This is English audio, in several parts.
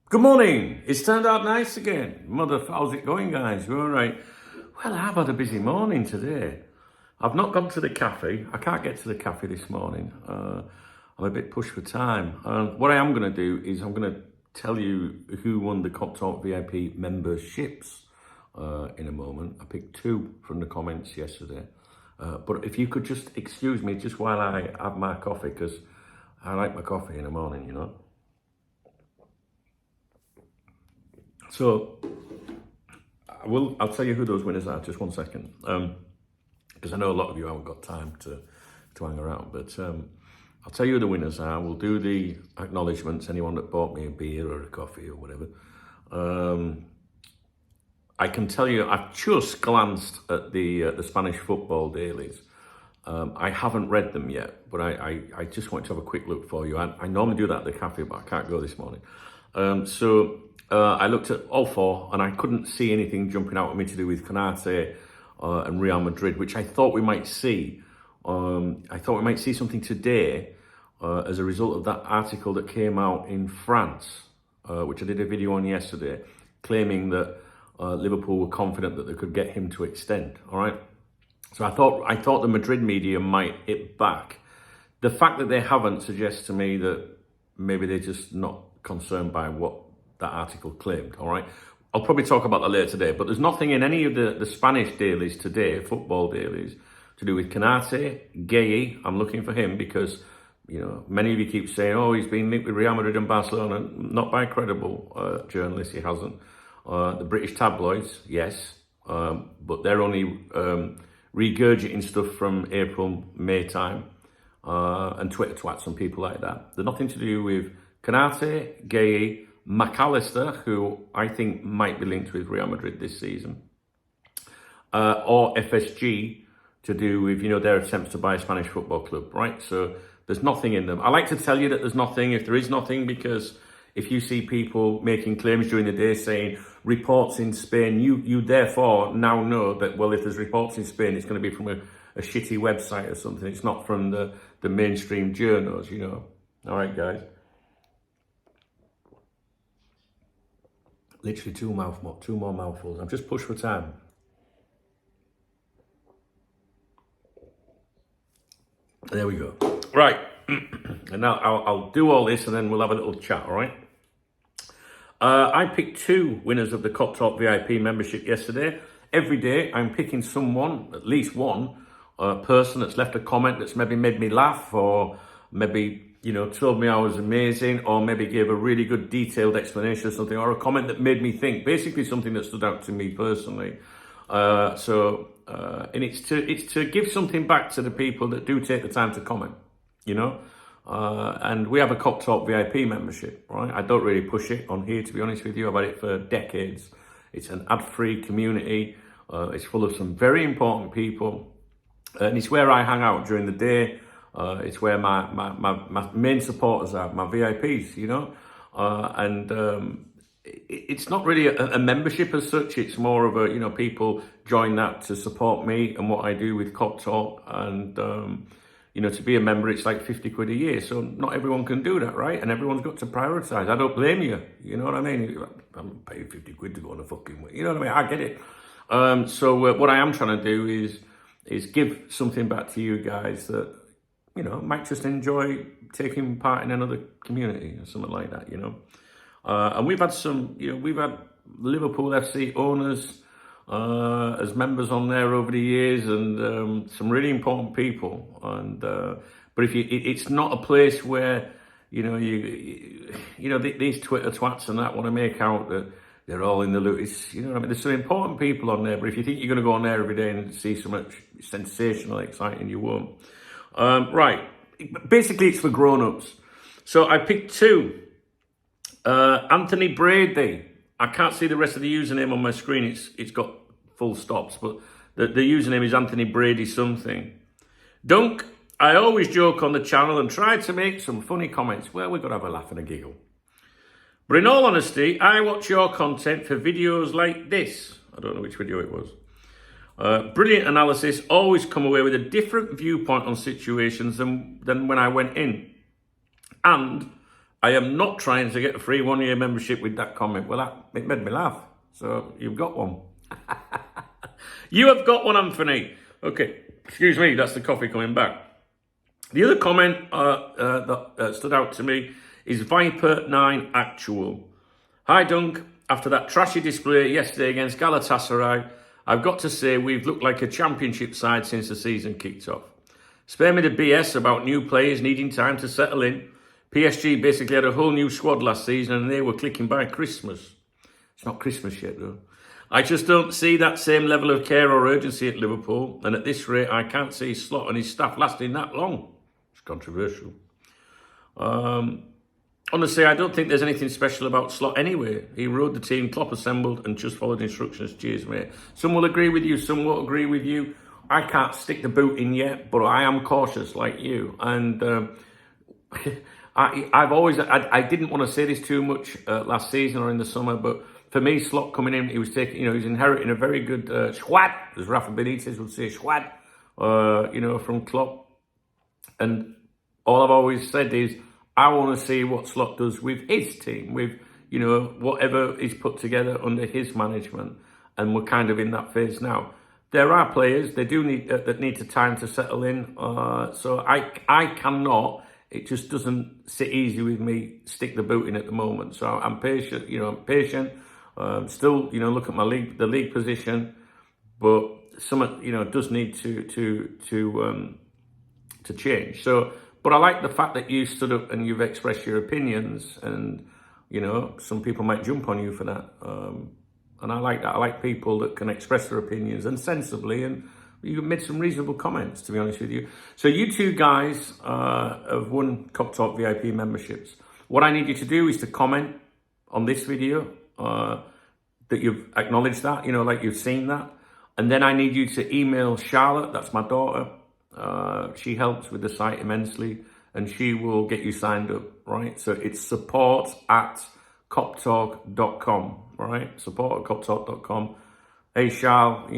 Good morning. It's turned out nice again. Mother, how's it going, guys? You all right? Well, I've had a busy morning today. I've not gone to the cafe. I can't get to the cafe this morning. I'm a bit pushed for time. What I am going to do is I'm going to tell you who won the Cop Talk VIP memberships in a moment. I picked two from the comments yesterday. But if you could just excuse me just while I have my coffee, because I like my coffee in the morning, you know. So I'll tell you who those winners are. Just 1 second, because I know a lot of you haven't got time to hang around. But I'll tell you who the winners are. We'll do the acknowledgements. Anyone that bought me a beer or a coffee or whatever. I can tell you, I've just glanced at the Spanish football dailies. I haven't read them yet, but I just want to have a quick look for you. I normally do that at the cafe, but I can't go this morning. I looked at all four and I couldn't see anything jumping out at me to do with Konate and Real Madrid, which I thought we might see. I thought we might see something today as a result of that article that came out in France, which I did a video on yesterday, claiming that Liverpool were confident that they could get him to extend. All right. So I thought the Madrid media might hit back. The fact that they haven't suggests to me that maybe they're just not concerned by what that article claimed. All right. I'll probably talk about that later today, but there's nothing in any of the Spanish dailies today, football dailies, to do with Konate, Guehi. I'm looking for him because, you know, many of you keep saying, oh, he's been linked with Real Madrid and Barcelona. Not by credible journalists, he hasn't. The British tabloids, yes, but they're only regurgitating stuff from April, May time, and Twitter twats and people like that. They're nothing to do with Konate, Guehi, McAllister, who I think might be linked with Real Madrid this season, or FSG, to do with, you know, their attempts to buy a Spanish football club, right? So there's nothing in them. I like to tell you that there's nothing if there is nothing, because if you see people making claims during the day saying reports in Spain, you therefore now know that, well, if there's reports in Spain, it's going to be from a shitty website or something. It's not from the mainstream journals, you know. All right, guys. Literally two more mouthfuls. I'm just pushed for time. There we go. Right. And now I'll do all this and then we'll have a little chat, all right? I picked two winners of the Cop Talk VIP membership yesterday. Every day I'm picking someone, at least one person that's left a comment that's maybe made me laugh, or maybe, you know, told me I was amazing, or maybe gave a really good detailed explanation or something, or a comment that made me think, basically something that stood out to me personally. And it's to give something back to the people that do take the time to comment, you know. And we have a Cop Talk VIP membership, right? I don't really push it on here, to be honest with you. I've had it for decades. It's an ad-free community. It's full of some very important people. And it's where I hang out during the day. It's where my main supporters are, my VIPs, you know. It's not really a membership as such. It's more of a, you know, people join that to support me and what I do with Cop Talk. And, you know, to be a member, it's like 50 quid a year. So not everyone can do that, right? And everyone's got to prioritise. I don't blame you. You know what I mean? I'm paying 50 quid to go on a fucking way. You know what I mean? I get it. What I am trying to do is give something back to you guys that, you know, might just enjoy taking part in another community or something like that, you know. And we've had some, you know, we've had Liverpool FC owners as members on there over the years, and some really important people. And but it's not a place where, you know, these Twitter twats and that want to make out that they're all in the loot. It's, you know what I mean? There's some important people on there, but if you think you're going to go on there every day and see so much sensational, exciting, you won't. Right. Basically, it's for grown-ups. So I picked two. Anthony Brady. I can't see the rest of the username on my screen. It's got full stops, but the username is Anthony Brady something. Dunk, I always joke on the channel and try to make some funny comments. Well, we've got to have a laugh and a giggle. But in all honesty, I watch your content for videos like this. I don't know which video it was. Brilliant analysis, always come away with a different viewpoint on situations than when I went in. And I am not trying to get a free 1 year membership with that comment. Well, it made me laugh. So you've got one. You have got one, Anthony. Okay, excuse me, that's the coffee coming back. The other comment that stood out to me is Viper9 Actual. Hi, Dunk. After that trashy display yesterday against Galatasaray, I've got to say we've looked like a championship side since the season kicked off. Spare me the BS about new players needing time to settle in. PSG basically had a whole new squad last season and they were clicking by Christmas. It's not Christmas yet, though. I just don't see that same level of care or urgency at Liverpool, and at this rate, I can't see Slot and his staff lasting that long. It's controversial. Honestly, I don't think there's anything special about Slot anyway. He rode the team, Klopp assembled, and just followed instructions. Cheers, mate. Some will agree with you, some won't agree with you. I can't stick the boot in yet, but I am cautious like you. And I didn't want to say this too much last season or in the summer, but for me, Slot coming in, he was inheriting a very good squad, as Rafa Benitez would say, squad, from Klopp. And all I've always said is, I want to see what Slot does with his team, with, whatever is put together under his management. And we're kind of in that phase now. There are players, they do need that need the time to settle in. So I cannot, it just doesn't sit easy with me, stick the boot in at the moment. So I'm patient, still, look at the league position, but some, does need to change. So, but I like the fact that you stood up and you've expressed your opinions, and some people might jump on you for that. And I like that. I like people that can express their opinions and sensibly, and you made some reasonable comments, to be honest with you. So you two guys have won Cop Talk VIP memberships. What I need you to do is to comment on this video that you've acknowledged that, like you've seen that. And then I need you to email Charlotte, that's my daughter. She helps with the site immensely, and she will get you signed up, right? So it's support@coptalk.com, right? Support@coptalk.com. Hey, Charles,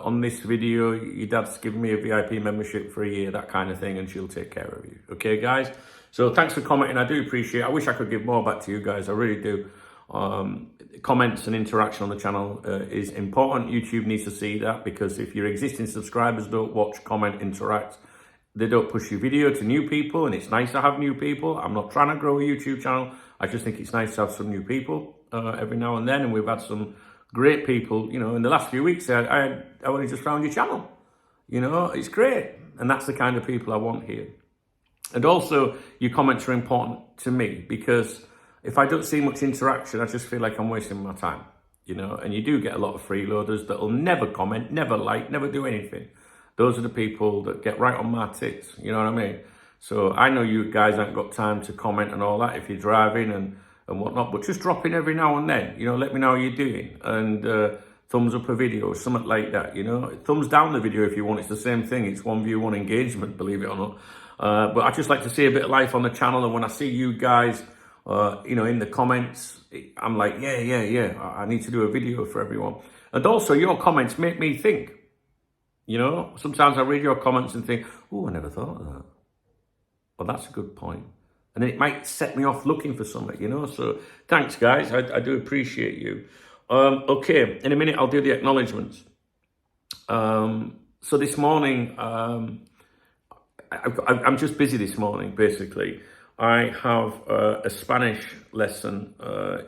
on this video, your dad's giving me a VIP membership for a year, that kind of thing, and she'll take care of you. Okay, guys? So thanks for commenting. I do appreciate it. I wish I could give more back to you guys. I really do. Comments and interaction on the channel is important. YouTube needs to see that, because if your existing subscribers don't watch, comment, interact, they don't push your video to new people, and it's nice to have new people. I'm not trying to grow a YouTube channel. I just think it's nice to have some new people every now and then, and we've had some great people, in the last few weeks. I only just found your channel. It's great, and that's the kind of people I want here. And also, your comments are important to me, because if I don't see much interaction, I just feel like I'm wasting my time, and you do get a lot of freeloaders that'll never comment, never like, never do anything. Those are the people that get right on my tits, you know what I mean? So I know you guys haven't got time to comment and all that if you're driving and whatnot, but just drop in every now and then, let me know how you're doing, and thumbs up a video, something like that, thumbs down the video if you want. It's the same thing. It's one view, one engagement, believe it or not. But I just like to see a bit of life on the channel, and when I see you guys, in the comments, I'm like, yeah, I need to do a video for everyone. And also, your comments make me think, sometimes I read your comments and think, oh, I never thought of that. Well, that's a good point. And then it might set me off looking for something, So thanks, guys. I do appreciate you. Okay, in a minute, I'll do the acknowledgements. So this morning, I'm just busy this morning, basically. I have a Spanish lesson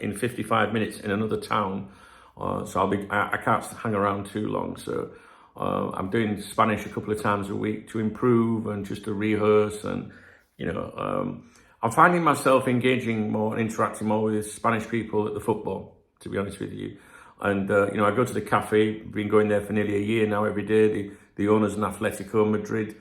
in 55 minutes in another town. So I can't hang around too long. So I'm doing Spanish a couple of times a week to improve and just to rehearse. And, I'm finding myself engaging more and interacting more with Spanish people at the football, to be honest with you. And, I go to the cafe, been going there for nearly a year now every day. The owner's an Atletico Madrid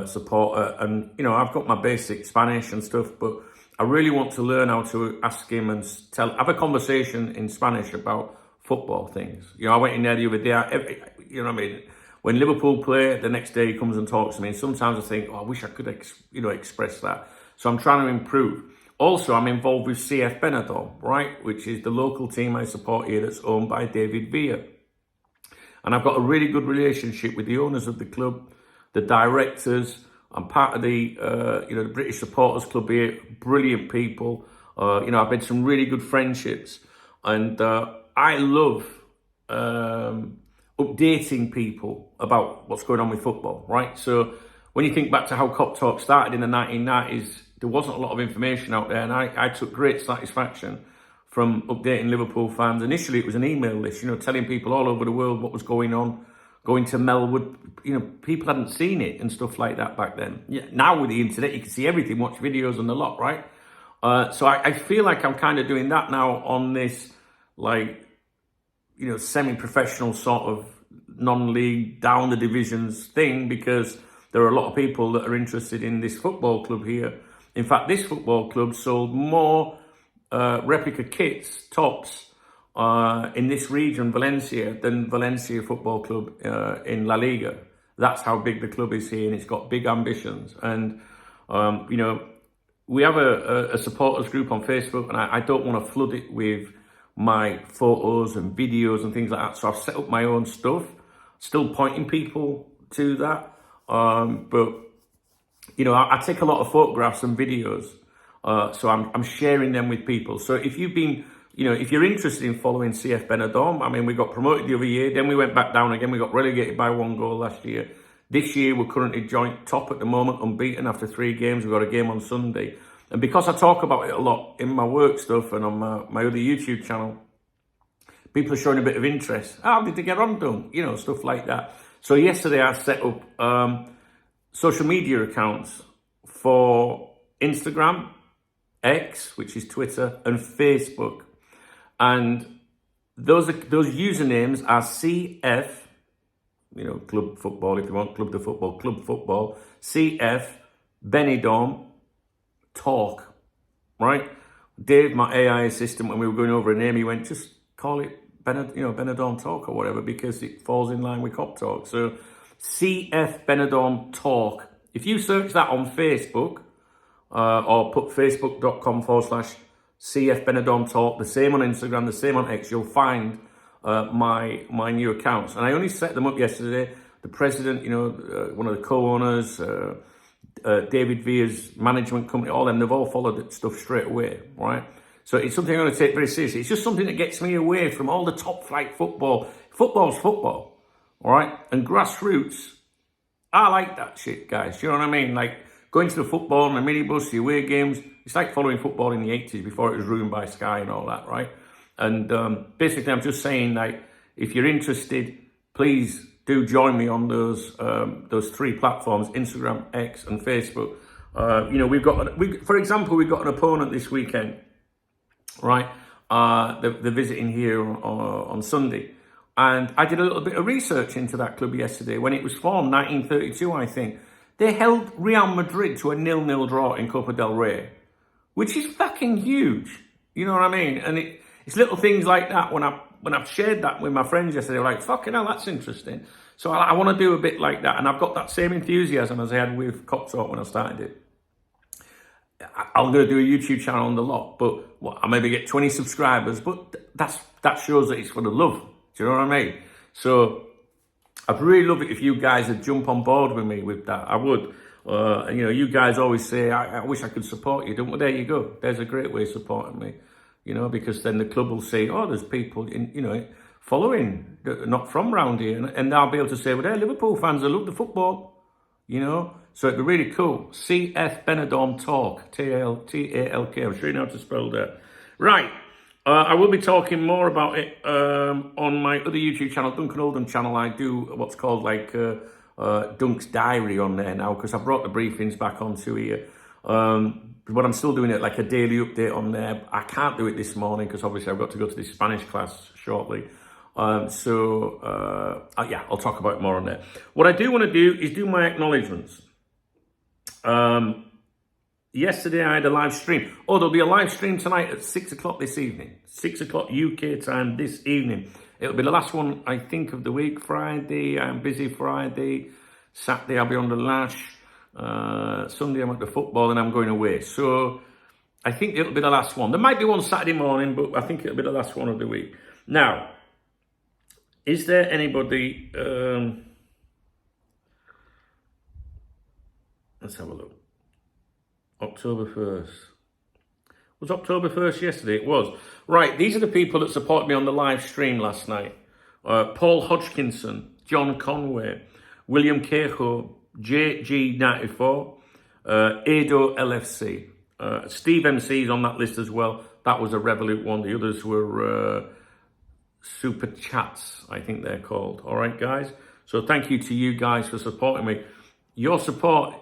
supporter, and I've got my basic Spanish and stuff, but I really want to learn how to ask him and have a conversation in Spanish about football things. I went in there the other day, when Liverpool play, the next day he comes and talks to me, and sometimes I think, I wish I could express that. So I'm trying to improve. Also, I'm involved with CFBT, right, which is the local team I support here that's owned by David Villa. And I've got a really good relationship with the owners of the club, the directors, I'm part of the the British Supporters Club here. Brilliant people. I've made some really good friendships, and I love updating people about what's going on with football. Right. So when you think back to how Cop Talk started in the 1990s, there wasn't a lot of information out there, and I took great satisfaction from updating Liverpool fans. Initially, it was an email list, telling people all over the world what was going on, going to Melwood. People hadn't seen it and stuff like that back then. Yeah, now with the internet, you can see everything, watch videos and the lot, right? So I feel like I'm kind of doing that now on this, semi-professional sort of non-league, down the divisions thing, because there are a lot of people that are interested in this football club here. In fact, this football club sold more replica kits, tops, in this region, Valencia, than Valencia Football Club in La Liga. That's how big the club is here, and it's got big ambitions. And, we have a supporters group on Facebook, and I don't want to flood it with my photos and videos and things like that. So I've set up my own stuff, still pointing people to that. But I take a lot of photographs and videos, so I'm sharing them with people. So if you've been, if you're interested in following CF Benidorm, I mean, we got promoted the other year, then we went back down again. We got relegated by 1 goal last year. This year, we're currently joint top at the moment, unbeaten after 3 games. We've got a game on Sunday. And because I talk about it a lot in my work stuff and on my other YouTube channel, people are showing a bit of interest. How did they get on done? Stuff like that. So yesterday, I set up social media accounts for Instagram, X, which is Twitter, and Facebook. And those usernames are CF, club football, if you want, club football, CF, Benidorm, Talk, right? Dave, my AI assistant, when we were going over a name, he went, just call it Benidorm Talk or whatever, because it falls in line with Cop Talk. So CF Benidorm Talk. If you search that on Facebook, or put facebook.com/CF Benidorm Talk, the same on Instagram, the same on X, you'll find my new accounts. And I only set them up yesterday. The president, one of the co-owners, David Via's management company, all them, they've all followed that stuff straight away, right? So it's something I'm going to take very seriously. It's just something that gets me away from all the top flight football. Football's football, all right? And grassroots, I like that shit, guys. You know what I mean? Like going to the football and the minibus, the away games, it's like following football in the 80s before it was ruined by Sky and all that, right? And basically, I'm just saying, if you're interested, please do join me on those 3 platforms: Instagram, X, and Facebook. For example, we've got an opponent this weekend, right? They're visiting here on Sunday, and I did a little bit of research into that club yesterday. When it was formed, 1932, I think, they held Real Madrid to a 0-0 draw in Copa del Rey, which is fucking huge. You know what I mean? And it's little things like that. When I've shared that with my friends yesterday, they're like, fucking hell, that's interesting. So I want to do a bit like that. And I've got that same enthusiasm as I had with Cop Talk when I started it. I'm going to do a YouTube channel on the lot, but I maybe get 20 subscribers, but that shows that it's for the love. Do you know what I mean? So I'd really love it if you guys would jump on board with me with that. I would. You guys always say, I wish I could support you. Well, there you go. There's a great way of supporting me. Because then the club will say, oh, there's people following that are not from round here, and they'll be able to say, well, they're Liverpool fans, they love the football, So it'd be really cool. CF Benidorm Talk, Talk. I'm sure you know how to spell that. Right. I will be talking more about it on my other YouTube channel, Duncan Oldham channel. I do what's called Dunk's Diary on there now, because I brought the briefings back onto here. But I'm still doing it like a daily update on there. I can't do it this morning because obviously I've got to go to this Spanish class shortly. I'll talk about it more on there. What I do want to do is do my acknowledgements. Yesterday I had a live stream. Oh, there'll be a live stream tonight at 6 o'clock this evening. 6 o'clock UK time this evening. It'll be the last one, I think, of the week. Friday, I'm busy Friday. Saturday, I'll be on the lash. Sunday, I'm at the football and I'm going away. So I think it'll be the last one. There might be one Saturday morning, but I think it'll be the last one of the week. Now, is there anybody... Let's have a look. October 1st. Was October 1st yesterday? It was. Right, these are the people that supported me on the live stream last night. Paul Hodgkinson, John Conway, William Kehoe, JG94, Ado LFC. Steve MC's on that list as well. That was a Revolut one. The others were Super Chats, I think they're called. All right, guys. So thank you to you guys for supporting me. Your support,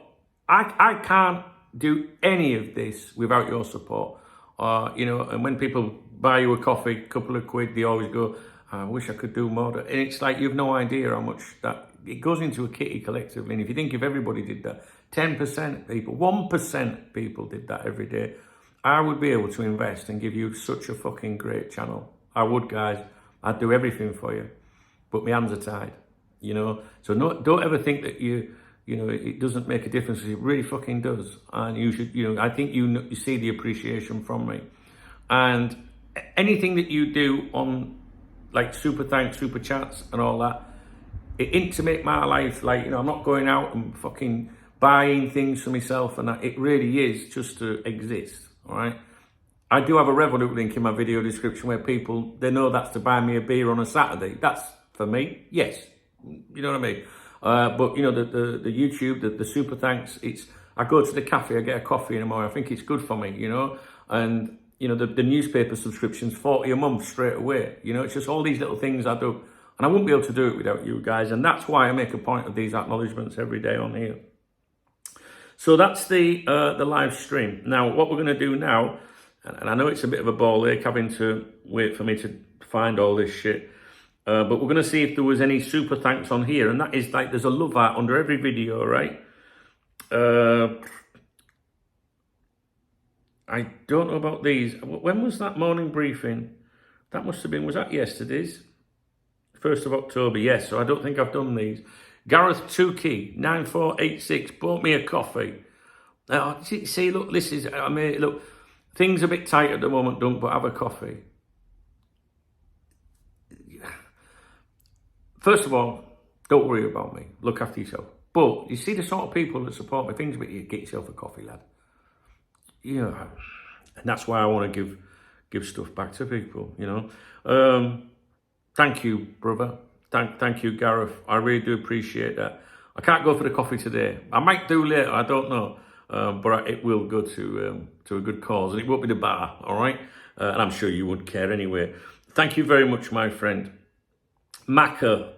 I can't do any of this without your support. You know, and when people buy you a coffee, a couple of quid, they always go, I wish I could do more. And it's like, you've no idea how much that, it goes into a kitty collectively. And if you think if everybody did that, 10% people, 1% people did that every day, I would be able to invest and give you such a fucking great channel. I would, guys. I'd do everything for you. But my hands are tied, you know. So don't ever think that you know, it doesn't make a difference. It really fucking does. And you should, you know, I think you see the appreciation from me. And anything that you do on, like, super thanks, super chats and all that, it intimate my life. Like, you know, I'm not going out and fucking buying things for myself and that. It really is just to exist, all right? I do have a Revolut link in my video description where people, they know that's to buy me a beer on a Saturday. That's for me, yes. You know what I mean? But, you know, the YouTube, the super thanks, it's, I go to the cafe, I get a coffee in the morning. I think it's good for me, you know? And, you know, the newspaper subscription's 40 a month straight away. You know, it's just all these little things I do. And I wouldn't be able to do it without you guys. And that's why I make a point of these acknowledgements every day on here. So that's the live stream. Now, what we're going to do now, and I know it's a bit of a ball ache having to wait for me to find all this shit, but we're going to see if there was any super thanks on here. And that is like, there's a love heart under every video, right? I don't know about these. When was that morning briefing? That must have been, was that yesterday's? 1st of October, yes. So I don't think I've done these. Gareth Tukey, 9486, bought me a coffee. See, look, this is, I mean, look, things are a bit tight at the moment, don't, but have a coffee. First of all, don't worry about me. Look after yourself. But you see the sort of people that support me, things about you, get yourself a coffee, lad. You know, and that's why I want to give stuff back to people, you know. Thank you, brother. Thank you, Gareth. I really do appreciate that. I can't go for the coffee today. I might do later, I don't know. But it will go to a good cause. And it won't be the bar, all right? And I'm sure you wouldn't care anyway. Thank you very much, my friend. Maka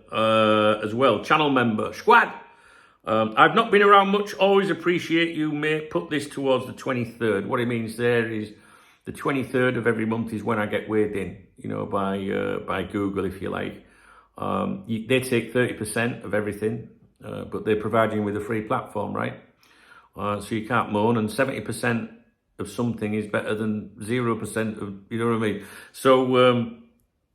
as well, channel member. Squad! I've not been around much. Always appreciate you, mate. Put this towards the 23rd. What it means there is the 23rd of every month is when I get weighed in, you know, by Google, if you like. They take 30% of everything, but they provide you with a free platform, right? So you can't moan, and 70% of something is better than 0% of, you know what I mean? So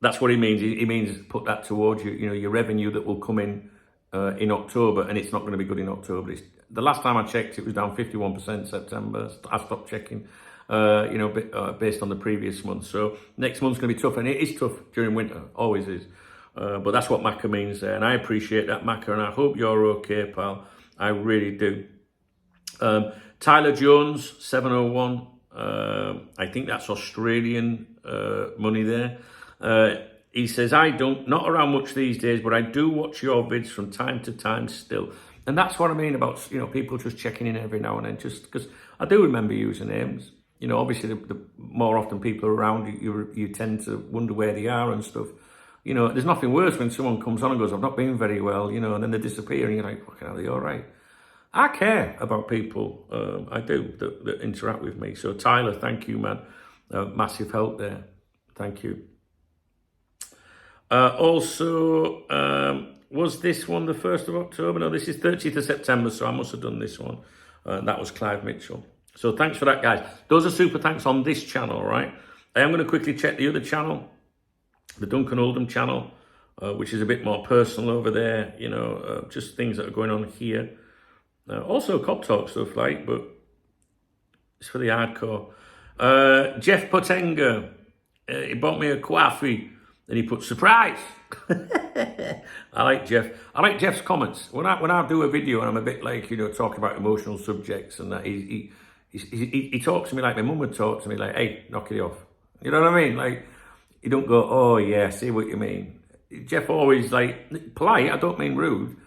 that's what he means. He means put that towards you know, your revenue that will come in October, and it's not going to be good in October. The last time I checked, it was down 51% September. I stopped checking, you know, based on the previous month. So next month's going to be tough, and it is tough during winter, always is. But that's what Macca means there, and I appreciate that, Macca, and I hope you're okay, pal. I really do. Tyler Jones, 701. I think that's Australian money there. He says, not around much these days, but I do watch your vids from time to time still. And that's what I mean about, you know, people just checking in every now and then, just because I do remember usernames. You know, obviously the more often people are around, you tend to wonder where they are and stuff. You know, there's nothing worse when someone comes on and goes, I've not been very well, you know, and then they disappear and you're like, fucking hell, are they all right? I care about people, I do, that interact with me. So Tyler, thank you, man. Massive help there. Thank you. Also, was this one the 1st of October? No, this is 30th of September, so I must have done this one. That was Clive Mitchell. So thanks for that, guys. Those are super thanks on this channel, right? I am going to quickly check the other channel, the Duncan Oldham channel, which is a bit more personal over there, you know, just things that are going on here. Also Cop Talk stuff, like, but it's for the hardcore. Jeff Potenga, he bought me a coffee. Then he put surprise. I like Jeff. I like Jeff's comments. When I do a video and I'm a bit like, talking about emotional subjects and that, he talks to me like my mum would talk to me, like, hey, knock it off. You know what I mean? Like, you don't go, oh yeah, see what you mean. Jeff always like, polite, I don't mean rude,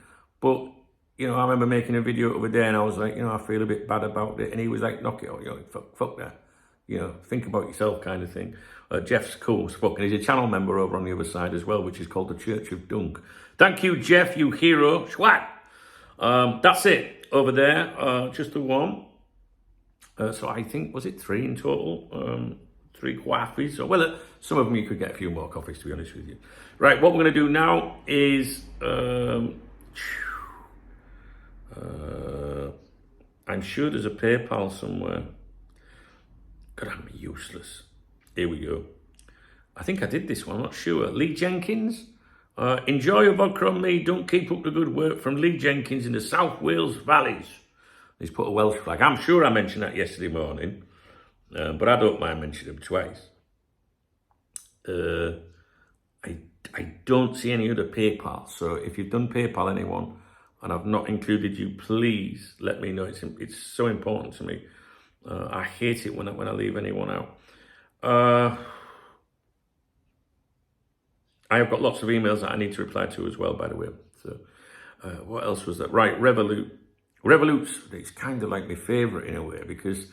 but I remember making a video the other day and I was like, I feel a bit bad about it. And he was like, knock it off, fuck that. Think about yourself kind of thing. Jeff's cool as fuck. And he's a channel member over on the other side as well, which is called the Church of Dunk. Thank you, Jeff, you hero. Schwat. That's it over there. Just the one. So I think, was it 3 in total? 3 coffees. Well, some of them you could get a few more coffees, to be honest with you. Right, what we're going to do now is... I'm sure there's a PayPal somewhere. God, I'm useless. Here we go. I think I did this one, I'm not sure. Lee Jenkins. Enjoy your vodka on me. Don't keep up the good work from Lee Jenkins in the South Wales Valleys. He's put a Welsh flag. I'm sure I mentioned that yesterday morning. But I don't mind mentioning them twice. I don't see any other PayPal. So if you've done PayPal, anyone, and I've not included you, please let me know. It's so important to me. I hate it when I leave anyone out. I have got lots of emails that I need to reply to as well, by the way. So what else was that? Right, Revolut's, it's kind of like my favourite in a way because,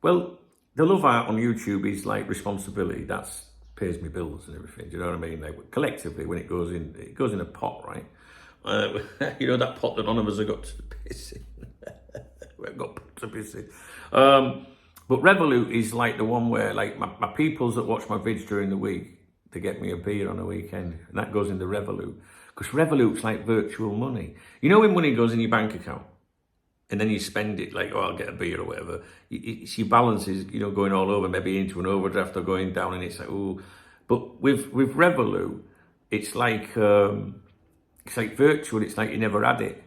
well, the love art on YouTube is like responsibility. That's pays me bills and everything. Do you know what I mean? Like collectively, when it goes in a pot, right? That pot that none of us have got to piss in. We've got to piss in. But Revolut is like the one where like my peoples that watch my vids during the week, they get me a beer on the weekend, and that goes in the Revolut. Because Revolut's like virtual money. You know when money goes in your bank account, and then you spend it like, I'll get a beer or whatever. It's your balance is, going all over, maybe into an overdraft or going down, and it's like, oh. But with Revolut, it's like virtual. It's like you never had it.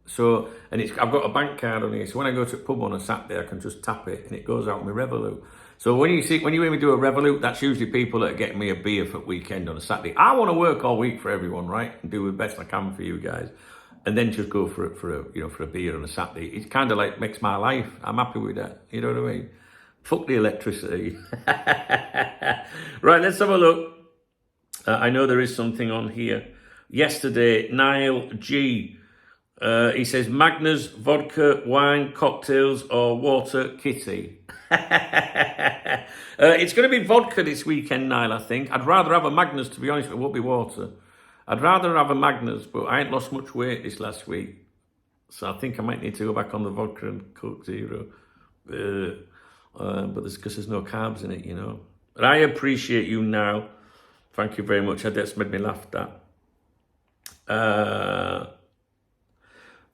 So, and I've got a bank card on here. So when I go to a pub on a Saturday, I can just tap it and it goes out on my Revolut. So when you hear me do a Revolut, that's usually people that are getting me a beer for weekend on a Saturday. I want to work all week for everyone, right? And do the best I can for you guys. And then just go for a beer on a Saturday. It's kind of like makes my life. I'm happy with that. You know what I mean? Fuck the electricity. Right, let's have a look. I know there is something on here. Yesterday, Niall G. He says, Magners, vodka, wine, cocktails, or water kitty. It's going to be vodka this weekend, Niall, I think. I'd rather have a Magners, to be honest, it won't be water. I'd rather have a Magners, but I ain't lost much weight this last week. So I think I might need to go back on the vodka and Coke Zero. But because there's no carbs in it, But I appreciate you now. Thank you very much. That's made me laugh, that.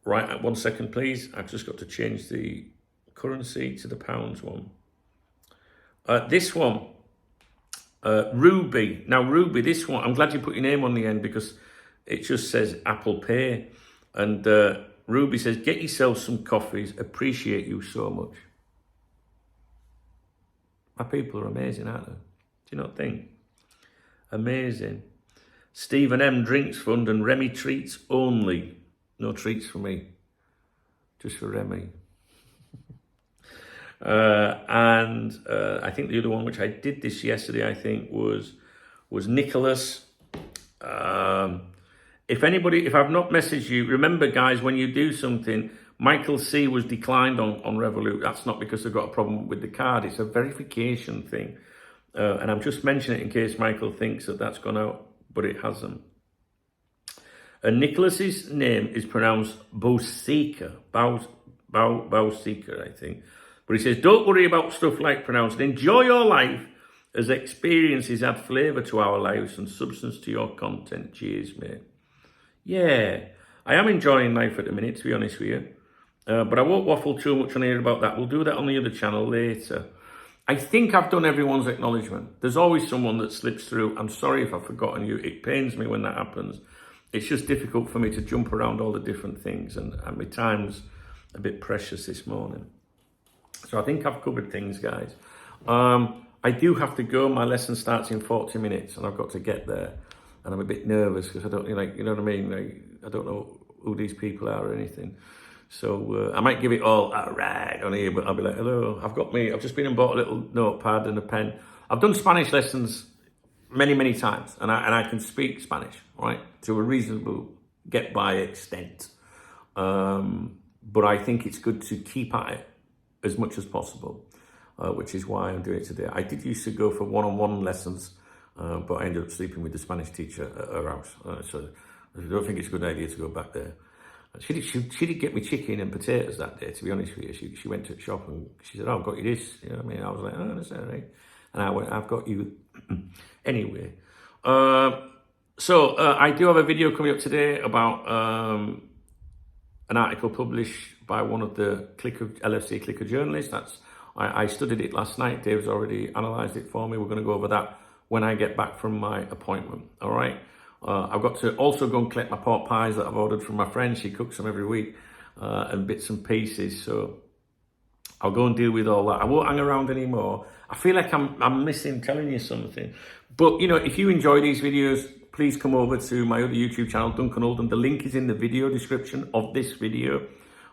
Right, 1 second, please. I've just got to change the currency to the pounds one. This one, Ruby. Now, Ruby, this one, I'm glad you put your name on the end because it just says Apple Pay. And Ruby says, get yourself some coffees. Appreciate you so much. My people are amazing, aren't they? Do you not think? Amazing. Stephen M. Drinks Fund and Remy Treats only. No treats for me, just for Remy. And I think the other one, which I did this yesterday, I think was Nicholas. If I've not messaged you, remember guys, when you do something, Michael C was declined on Revolut. That's not because they've got a problem with the card. It's a verification thing. And I'm just mentioning it in case Michael thinks that that's gone out, but it hasn't. And Nicholas's name is pronounced Bowseeker, Bowseeker, I think. But he says, don't worry about stuff like pronouncing. Enjoy your life as experiences add flavour to our lives and substance to your content. Cheers, mate. Yeah, I am enjoying life at the minute, to be honest with you. But I won't waffle too much on here about that. We'll do that on the other channel later. I think I've done everyone's acknowledgement. There's always someone that slips through. I'm sorry if I've forgotten you. It pains me when that happens. It's just difficult for me to jump around all the different things, and my time's a bit precious this morning. So I think I've covered things, guys. I do have to go. My lesson starts in 40 minutes and I've got to get there. And I'm a bit nervous because I don't, like, you know what I mean? Like, I don't know who these people are or anything. So I might give it all right on here, but I'll be like, hello, I've just been and bought a little notepad and a pen. I've done Spanish lessons many, many times, and I can speak Spanish, right, to a reasonable get-by extent. But I think it's good to keep at it as much as possible, which is why I'm doing it today. I did used to go for one-on-one lessons, but I ended up sleeping with the Spanish teacher at her house. So I don't think it's a good idea to go back there. She did get me chicken and potatoes that day, to be honest with you. She went to the shop and she said, oh, I've got you this. You know what I mean? I was like, oh, that's all right. And I went, I've got you. Anyway. So I do have a video coming up today about an article published by one of the LFC Clicker journalists. I studied it last night. Dave's already analysed it for me. We're going to go over that when I get back from my appointment. All right. I've got to also go and collect my pork pies that I've ordered from my friend. She cooks them every week, and bits and pieces. So I'll go and deal with all that. I won't hang around anymore. I feel like I'm missing telling you something. But, you know, if you enjoy these videos, please come over to my other YouTube channel, Duncan Oldham. The link is in the video description of this video.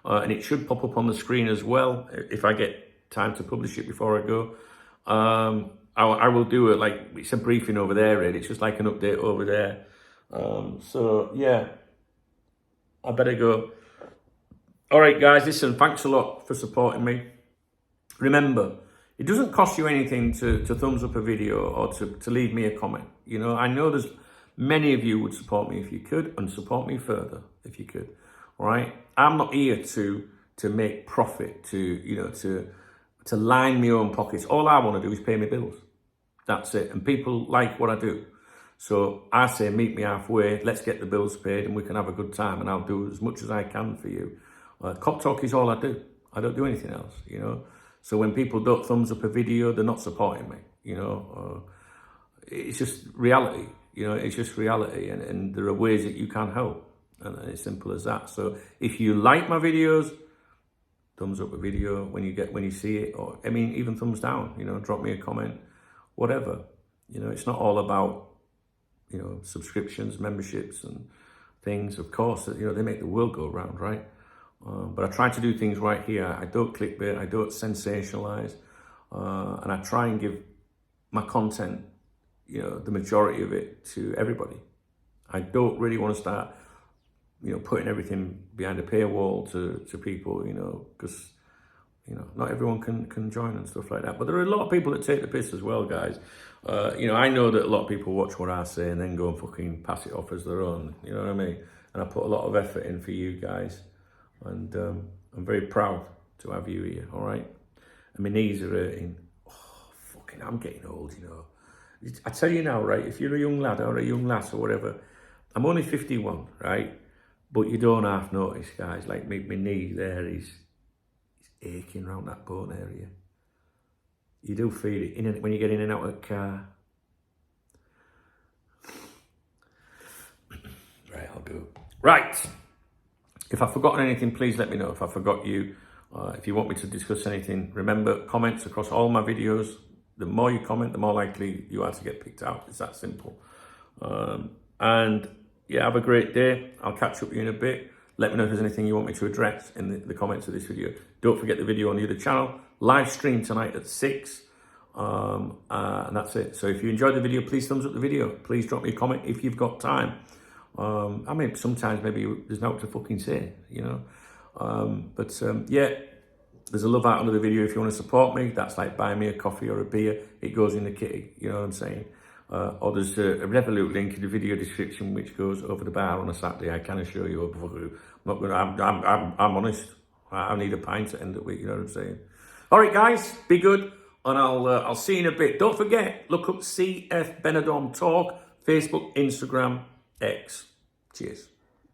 And it should pop up on the screen as well if I get time to publish it before I go. I will do it, like, it's a briefing over there, really. It's just like an update over there. So yeah, I better go. All right, guys, listen, thanks a lot for supporting me. Remember, it doesn't cost you anything to thumbs up a video or to leave me a comment. You know, I know there's many of you would support me if you could, and support me further if you could. All right, I'm not here to make profit, to line my own pockets. All I want to do is pay my bills. That's it. And people like what I do. So I say, meet me halfway, let's get the bills paid and we can have a good time, and I'll do as much as I can for you. Cop talk is all I do. I don't do anything else, you know. So when people don't thumbs up a video, they're not supporting me, you know. It's just reality, you know, it's just reality, and there are ways that you can help, and it's simple as that. So if you like my videos, thumbs up a video when you see it, or, I mean, even thumbs down, you know, drop me a comment, whatever. You know, it's not all about, you know, subscriptions, memberships and things. Of course, you know, they make the world go round, right? But I try to do things right here. I don't clickbait, I don't sensationalize, and I try and give my content, you know, the majority of it to everybody. I don't really want to start, you know, putting everything behind a paywall to people, you know, because, you know, not everyone can join and stuff like that. But there are a lot of people that take the piss as well, guys. You know, I know that a lot of people watch what I say and then go and fucking pass it off as their own. You know what I mean? And I put a lot of effort in for you guys. And I'm very proud to have you here, all right? And my knees are hurting. Oh, fucking, I'm getting old, you know. I tell you now, right, if you're a young lad or a young lass or whatever, I'm only 51, right? But you don't half notice, guys. Like, my knee there is aching around that bone area. You do feel it when you get in and out of the car. Right, I'll go. Right. If I've forgotten anything, please let me know. If I forgot you, if you want me to discuss anything, remember, comments across all my videos. The more you comment, the more likely you are to get picked out. It's that simple. And yeah, have a great day. I'll catch up with you in a bit. Let me know if there's anything you want me to address in the comments of this video. Don't forget the video on the other channel. Live stream tonight at 6. And that's it. So if you enjoyed the video, please thumbs up the video. Please drop me a comment if you've got time. I mean, sometimes maybe there's no to fucking say, you know. Yeah, there's a love out under the video. If you want to support me, that's like buy me a coffee or a beer. It goes in the kitty, you know what I'm saying? Or there's a Revolut link in the video description which goes over the bar on a Saturday. I can assure you, I'm honest. I need a pint to end the week, you know what I'm saying? All right, guys, be good, and I'll see you in a bit. Don't forget, look up CF Benidorm Talk, Facebook, Instagram, X. Cheers.